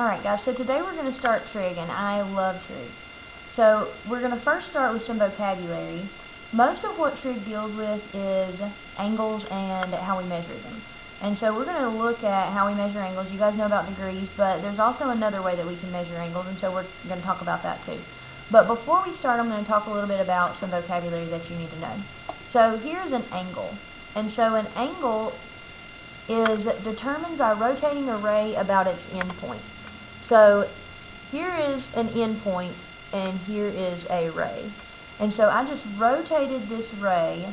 Alright guys, so today we're going to start Trig, and I love Trig. So we're going to first start with some vocabulary. Most of what Trig deals with is angles and how we measure them. And so we're going to look at how we measure angles. You guys know about degrees, but there's also another way that we can measure angles, and so we're going to talk about that too. But before we start, I'm going to talk a little bit about some vocabulary that you need to know. So here's an angle. And so an angle is determined by rotating a ray about its endpoint. So here is an endpoint and here is a ray. And so I just rotated this ray,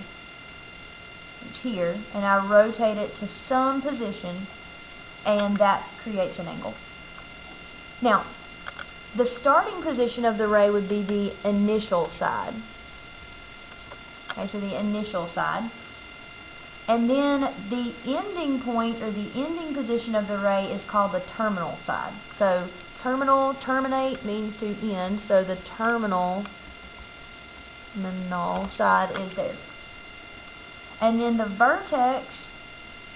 it's here, and I rotate it to some position, and that creates an angle. Now, the starting position of the ray would be the initial side. Okay, so the initial side. And then the ending point, or the ending position of the ray, is called the terminal side. So terminal, terminate means to end, so the terminal side is there. And then the vertex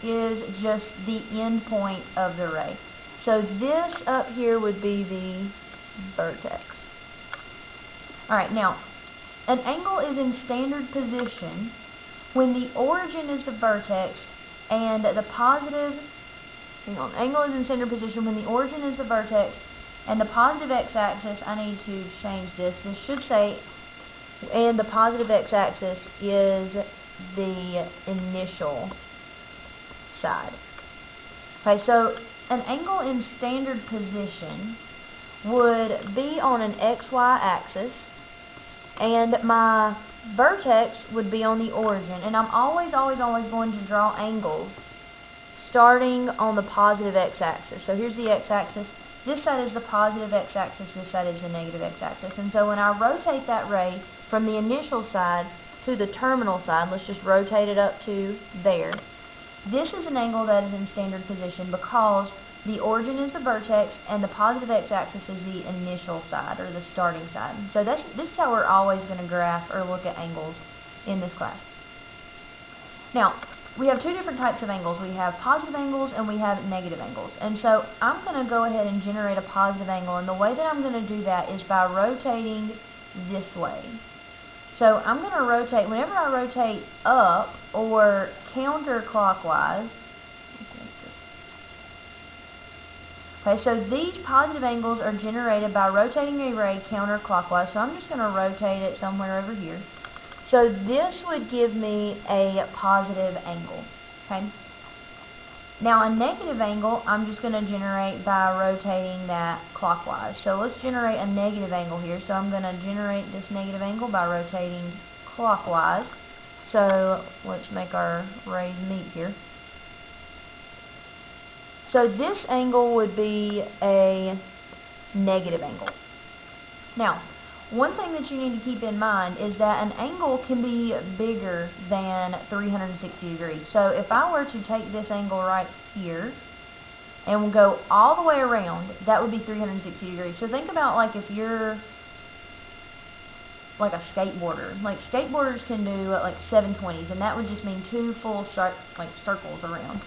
is just the end point of the ray. So this up here would be the vertex. Alright, now, an angle is in standard position when the origin is the vertex and the positive, angle is in standard position when the origin is the vertex and the positive x-axis, I need to change this, this should say, and the positive x-axis is the initial side. Okay, so an angle in standard position would be on an xy axis, and my vertex would be on the origin, and I'm always going to draw angles starting on the positive x-axis. So here's the x-axis, this side is the positive x-axis, this side is the negative x-axis. And so when I rotate that ray from the initial side to the terminal side, let's just rotate it up to there, this is an angle that is in standard position because the origin is the vertex and the positive x-axis is the initial side, or the starting side. So this is how we're always going to graph or look at angles in this class. Now, we have two different types of angles. We have positive angles and we have negative angles. And so I'm going to go ahead and generate a positive angle, and the way that I'm going to do that is by rotating this way. So I'm going to rotate, whenever I rotate up or counterclockwise, okay, so these positive angles are generated by rotating a ray counterclockwise, so I'm just going to rotate it somewhere over here. So this would give me a positive angle, okay? Now a negative angle, I'm just going to generate by rotating that clockwise. So let's generate a negative angle here. So I'm going to generate this negative angle by rotating clockwise. So let's make our rays meet here. So this angle would be a negative angle. Now, one thing that you need to keep in mind is that an angle can be bigger than 360 degrees. So if I were to take this angle right here and we'll go all the way around, that would be 360 degrees. So think about like if you're like a skateboarder. Like skateboarders can do like 720s, and that would just mean two full circles around.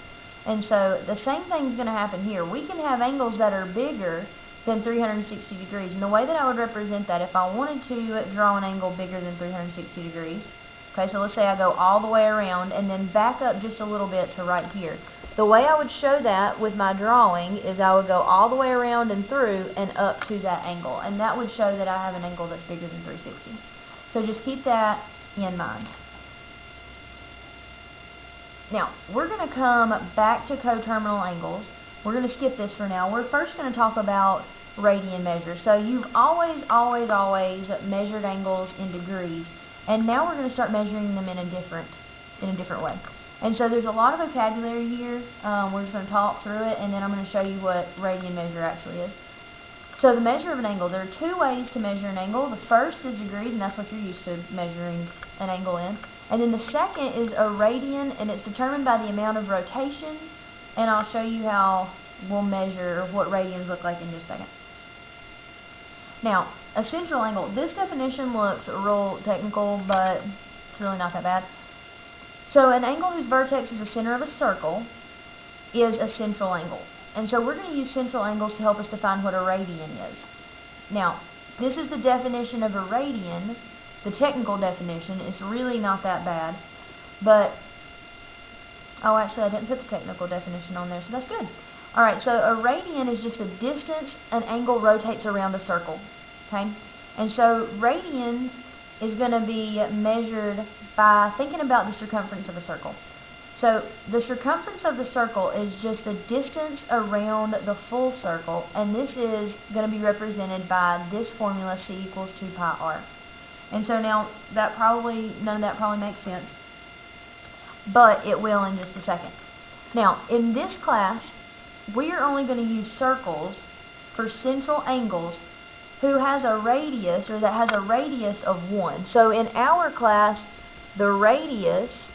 And so the same thing's going to happen here. We can have angles that are bigger than 360 degrees. And the way that I would represent that, if I wanted to draw an angle bigger than 360 degrees, okay, so let's say I go all the way around and then back up just a little bit to right here. The way I would show that with my drawing is I would go all the way around and through and up to that angle. And that would show that I have an angle that's bigger than 360. So just keep that in mind. Now, we're going to come back to coterminal angles. We're going to skip this for now. We're first going to talk about radian measure. So you've always measured angles in degrees, and now we're going to start measuring them in a different way. And so there's a lot of vocabulary here. We're just going to talk through it, and then I'm going to show you what radian measure actually is. So the measure of an angle, there are two ways to measure an angle. The first is degrees, and that's what you're used to measuring an angle in. And then the second is a radian, and it's determined by the amount of rotation, and I'll show you how we'll measure what radians look like in just a second. Now, a central angle. This definition looks real technical, but it's really not that bad. So an angle whose vertex is the center of a circle is a central angle. And so we're going to use central angles to help us define what a radian is. Now, this is the definition of a radian. The technical definition is really not that bad. But, oh, actually, I didn't put the technical definition on there, so that's good. All right, so a radian is just the distance an angle rotates around a circle, okay? And so radian is going to be measured by thinking about the circumference of a circle. So the circumference of the circle is just the distance around the full circle, and this is going to be represented by this formula, c equals 2 pi r. And so now none of that probably makes sense, but it will in just a second. Now, in this class, we are only going to use circles for central angles who has a radius, or that has a radius of 1. So in our class, the radius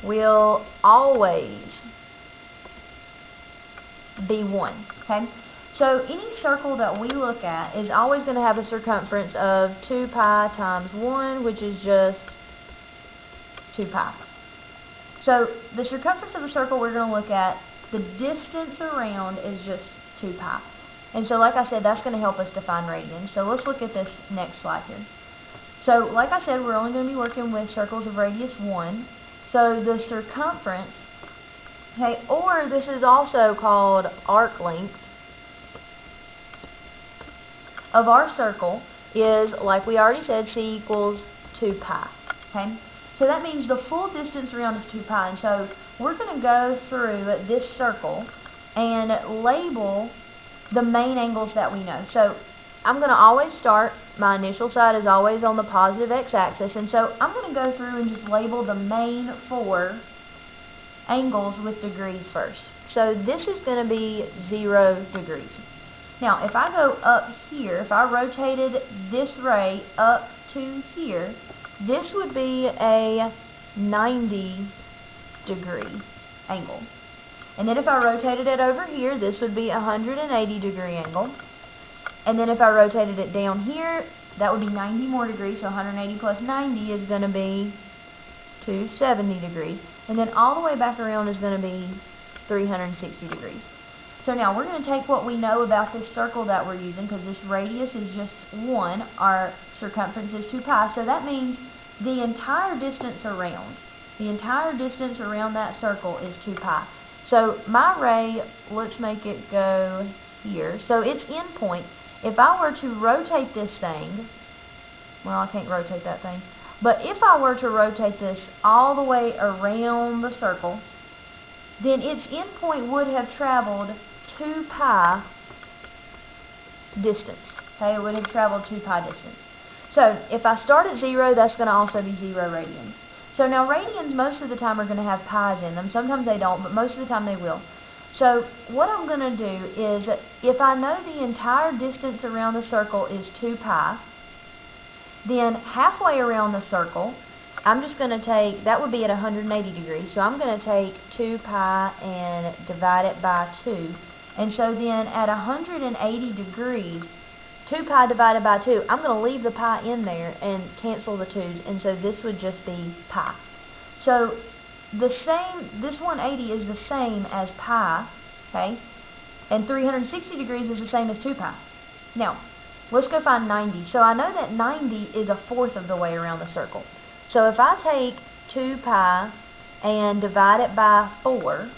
will always be 1, okay? So any circle that we look at is always going to have a circumference of 2 pi times 1, which is just 2 pi. So the circumference of the circle we're going to look at, the distance around is just 2 pi. And so like I said, that's going to help us define radians. So let's look at this next slide here. So like I said, we're only going to be working with circles of radius 1. So the circumference, okay, or this is also called arc length of our circle is, like we already said, c equals 2 pi, okay? So that means the full distance around is 2 pi, and so we're going to go through this circle and label the main angles that we know. So I'm going to always start, my initial side is always on the positive x-axis, and so I'm going to go through and just label the main 4 angles with degrees first. So this is going to be 0 degrees. Now, if I go up here, if I rotated this ray up to here, this would be a 90 degree angle. And then if I rotated it over here, this would be a 180 degree angle. And then if I rotated it down here, that would be 90 more degrees, so 180 plus 90 is going to be 270 degrees. And then all the way back around is going to be 360 degrees. So now we're going to take what we know about this circle that we're using, because this radius is just 1, our circumference is 2 pi, so that means the entire distance around that circle is 2 pi. So my ray, let's make it go here. So its end point, if I were to rotate this thing, well, I can't rotate that thing, but if I were to rotate this all the way around the circle, then its end point would have traveled 2 pi distance. Okay, it would have traveled 2 pi distance. So if I start at 0, that's going to also be 0 radians. So now radians most of the time are going to have pi's in them. Sometimes they don't, but most of the time they will. So what I'm going to do is, if I know the entire distance around the circle is 2 pi, then halfway around the circle, I'm just going to take, that would be at 180 degrees, so I'm going to take 2 pi and divide it by 2. And so then at 180 degrees, 2 pi divided by 2, I'm going to leave the pi in there and cancel the 2's, and so this would just be pi. So this 180 is the same as pi, okay? And 360 degrees is the same as 2 pi. Now, let's go find 90. So I know that 90 is a fourth of the way around the circle. So if I take 2 pi and divide it by 4,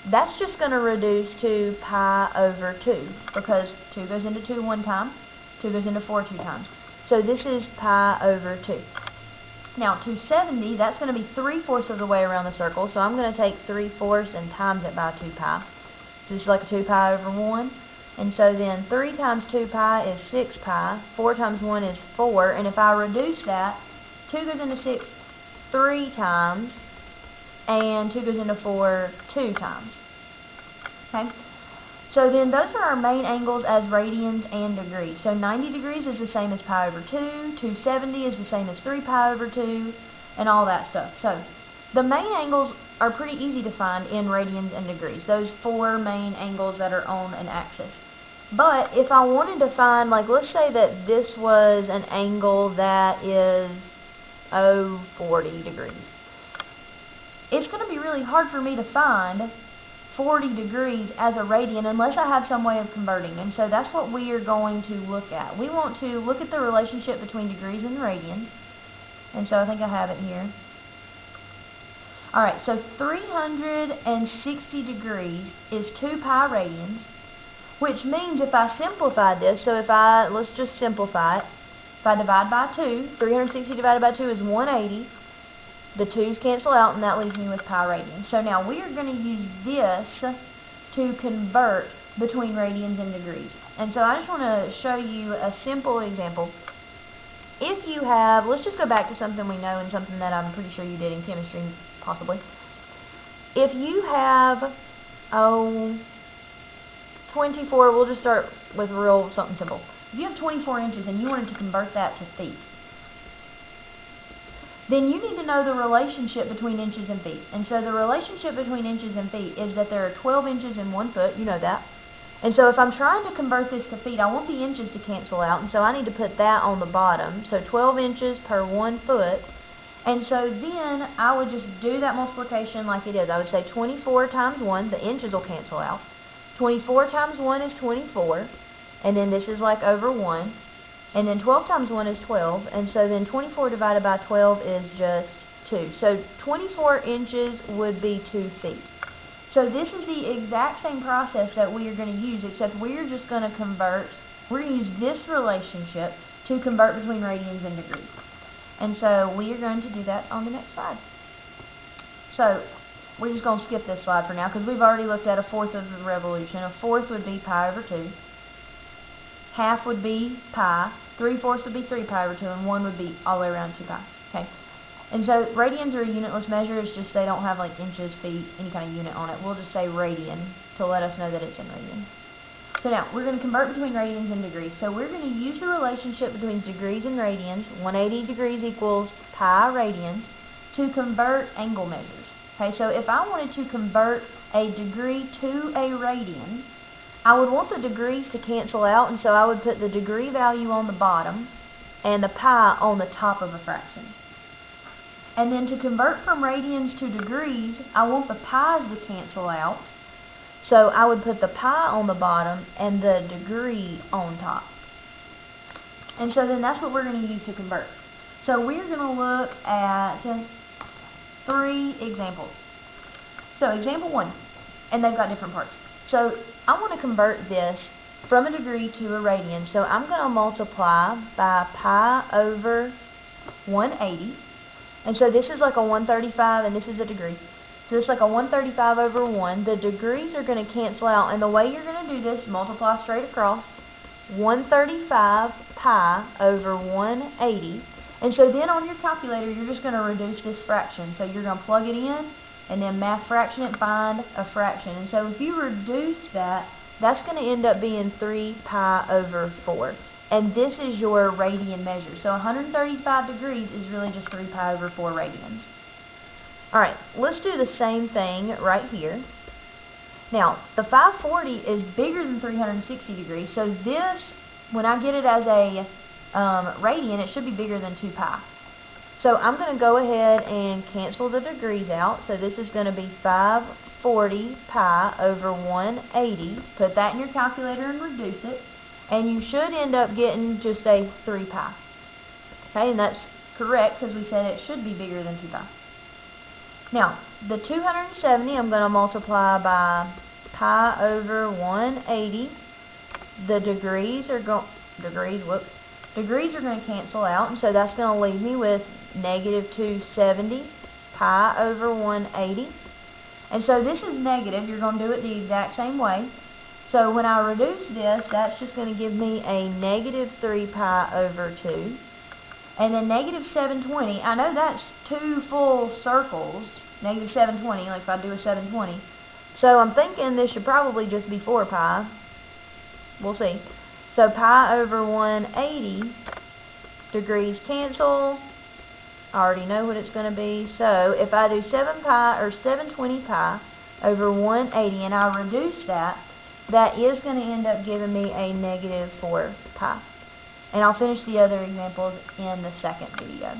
that's just going to reduce to pi over 2, because 2 goes into 2 one time, 2 goes into 4 2 times. So this is pi over 2. Now 270, that's going to be 3/4 of the way around the circle, so I'm going to take 3/4 and times it by 2 pi. So this is like a 2 pi over 1. And so then 3 times 2 pi is 6 pi, 4 times 1 is 4, and if I reduce that, 2 goes into 6 3 times, and 2 goes into 4 2 times. Okay? So then those are our main angles as radians and degrees. So 90 degrees is the same as pi over 2, 270 is the same as 3 pi over 2, and all that stuff. So the main angles are pretty easy to find in radians and degrees, those 4 main angles that are on an axis. But if I wanted to find, like, let's say that this was an angle that is 40 degrees. It's going to be really hard for me to find 40 degrees as a radian unless I have some way of converting. And so that's what we are going to look at. We want to look at the relationship between degrees and radians. And so I think I have it here. Alright, so 360 degrees is 2 pi radians, which means if I simplify this, so let's just simplify it. If I divide by 2, 360 divided by 2 is 180. The 2's cancel out, and that leaves me with pi radians. So now we are going to use this to convert between radians and degrees. And so I just want to show you a simple example. If you have, let's just go back to something we know and something that I'm pretty sure you did in chemistry, possibly. If you have, 24, we'll just start with something simple. If you have 24 inches and you wanted to convert that to feet, then you need to know the relationship between inches and feet. And so the relationship between inches and feet is that there are 12 inches in 1 foot, you know that. And so if I'm trying to convert this to feet, I want the inches to cancel out, and so I need to put that on the bottom. So 12 inches per 1 foot. And so then I would just do that multiplication like it is. I would say 24 times 1, the inches will cancel out. 24 times 1 is 24, and then this is like over 1. And then 12 times 1 is 12, and so then 24 divided by 12 is just 2. So 24 inches would be 2 feet. So this is the exact same process that we are going to use, except we are just going to convert, we're going to use this relationship to convert between radians and degrees. And so we are going to do that on the next slide. So we're just going to skip this slide for now because we've already looked at a fourth of the revolution. A fourth would be pi over 2. Half would be pi. 3/4 would be 3 pi over 2, and 1 would be all the way around 2 pi. Okay. And so radians are a unitless measure. It's just they don't have like inches, feet, any kind of unit on it. We'll just say radian to let us know that it's in radian. So now we're going to convert between radians and degrees. So we're going to use the relationship between degrees and radians, 180 degrees equals pi radians, to convert angle measures. Okay, so if I wanted to convert a degree to a radian, I would want the degrees to cancel out, and so I would put the degree value on the bottom and the pi on the top of a fraction. And then to convert from radians to degrees, I want the pi's to cancel out, so I would put the pi on the bottom and the degree on top. And so then that's what we're going to use to convert. So we're going to look at 3 examples. So example 1, and they've got different parts. So I want to convert this from a degree to a radian. So I'm going to multiply by pi over 180. And so this is like a 135 and this is a degree. So it's like a 135 over 1. The degrees are going to cancel out. And the way you're going to do this, multiply straight across. 135 pi over 180. And so then on your calculator, you're just going to reduce this fraction. So you're going to plug it in and then math fraction it, find a fraction. And so if you reduce that, that's going to end up being 3 pi over 4. And this is your radian measure. So 135 degrees is really just 3 pi over 4 radians. Alright, let's do the same thing right here. Now, the 540 is bigger than 360 degrees. So this, when I get it as a radian, it should be bigger than 2 pi. So I'm going to go ahead and cancel the degrees out. So this is going to be 540 pi over 180. Put that in your calculator and reduce it. And you should end up getting just a 3 pi. Okay, and that's correct because we said it should be bigger than 2 pi. Now, the 270 I'm going to multiply by pi over 180. The degrees are going to cancel out, and so that's going to leave me with negative 270 pi over 180. And so this is negative. You're going to do it the exact same way. So when I reduce this, that's just going to give me a negative 3 pi over 2. And then negative 720, I know that's 2 full circles, negative 720, like if I do a 720. So I'm thinking this should probably just be 4 pi. We'll see. So pi over 180, degrees cancel. I already know what it's going to be. So if I do 7 pi or 720 pi over 180 and I reduce that, that is going to end up giving me a negative 4 pi. And I'll finish the other examples in the second video.